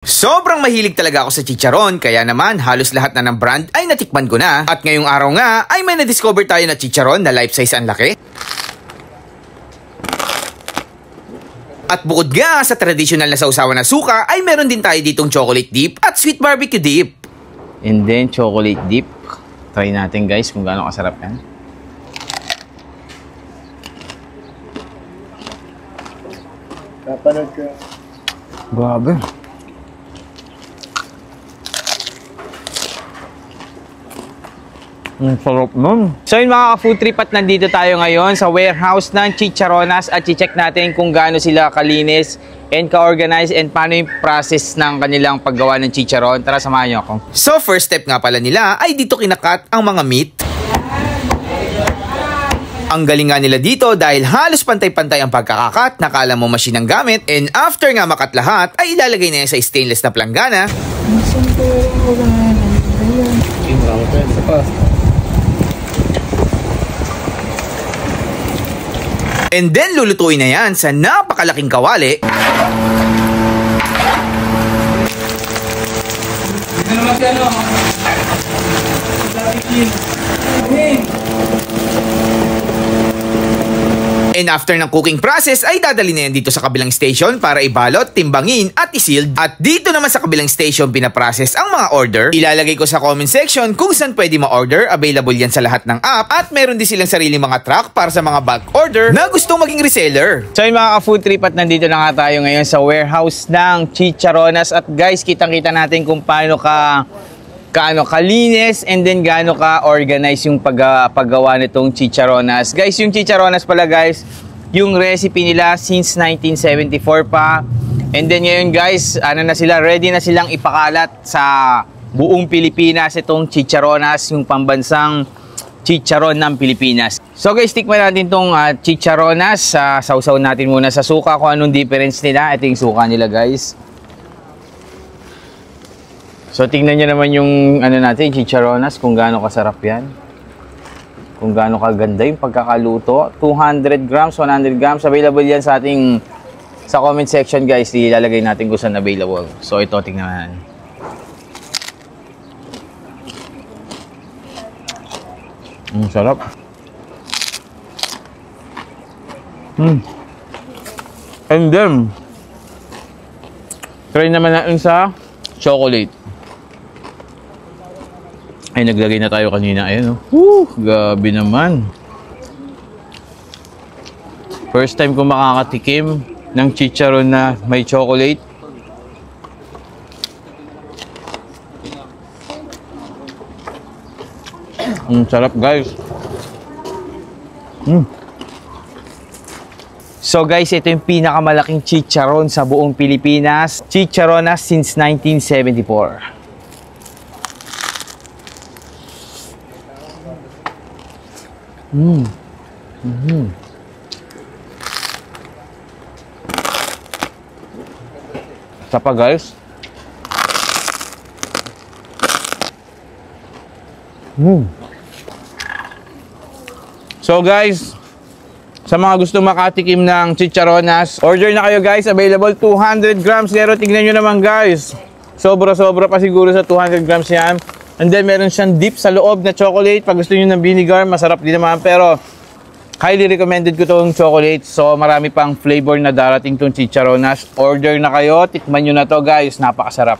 Sobrang mahilig talaga ako sa chicharon, kaya naman halos lahat na ng brand ay natikman ko na. At ngayong araw nga ay may na-discover tayo na chicharon na life size ang laki. At bukod nga sa traditional na sausawan na suka, ay meron din tayo ditong chocolate dip at sweet barbecue dip. And then chocolate dip. Try natin guys kung gaano kasarap yan. Kapanood ka. Grabe. Ang sarap nun. So yun mga ka-food trip, at nandito tayo ngayon sa warehouse ng Chicharonas at i-check natin kung gaano sila kalinis and ka-organize and paano yung process ng kanilang paggawa ng chicharon. Tara, samahan niyo ako. So first step nga pala nila ay dito kinakat ang mga meat. Ang galing nga nila dito dahil halos pantay-pantay ang pagkakakat, nakala mo machine ang gamit, and after nga makat lahat ay ilalagay na yan sa stainless na planggana. And then lulutuin na yan sa napakalaking kawali. Dito naman si ano? And after ng cooking process ay dadali na yan dito sa kabilang station para ibalot, timbangin at isild. At dito naman sa kabilang station pinaprocess ang mga order. Ilalagay ko sa comment section kung saan pwede ma-order. Available yan sa lahat ng app. At meron din silang sariling mga truck para sa mga bulk order na gustong maging reseller. So yun mga ka-food trip, at nandito na nga tayo ngayon sa warehouse ng Chicharonas. At guys, kitang-kita natin kung paano kalinis and then gaano ka-organize yung paggawa nitong chicharonas. Guys, yung chicharonas pala guys, yung recipe nila since 1974 pa. And then ngayon guys, ready na silang ipakalat sa buong Pilipinas itong chicharonas, yung pambansang chicharon ng Pilipinas. So guys, tikman natin itong chicharonas. Sausaw natin muna sa suka kung anong difference nila. Ito yung suka nila guys. So tingnan nyo naman yung natin, chicharonas, kung gaano kasarap yan. Kung gaano kaganda yung pagkakaluto. 200 grams, 100 grams. Available yan sa ating sa comment section guys. Ilalagay natin kung saan available. So ito, tingnan. Sarap. And then, try naman natin sa chocolate. Ay, naglagay na tayo kanina. Ayan, oh. Gabi naman. First time ko makakatikim ng chicharon na may chocolate. Sarap, guys. So, guys, ito yung pinakamalaking chicharon sa buong Pilipinas. Chicharonas since 1974. Sapa guys. So guys, sa mga gusto makatikim ng chicharonas, order na kayo guys. Available 200 grams. Pero tignan nyo naman guys, sobra-sobra pa siguro sa 200 grams yan. And then meron siyang dip sa loob na chocolate. Pag gusto niyo ng vinegar, masarap din naman. Pero highly recommended ko itong chocolate. So marami pang flavor na darating itong chicharonas. Order na kayo. Tikman nyo na to guys. Napakasarap.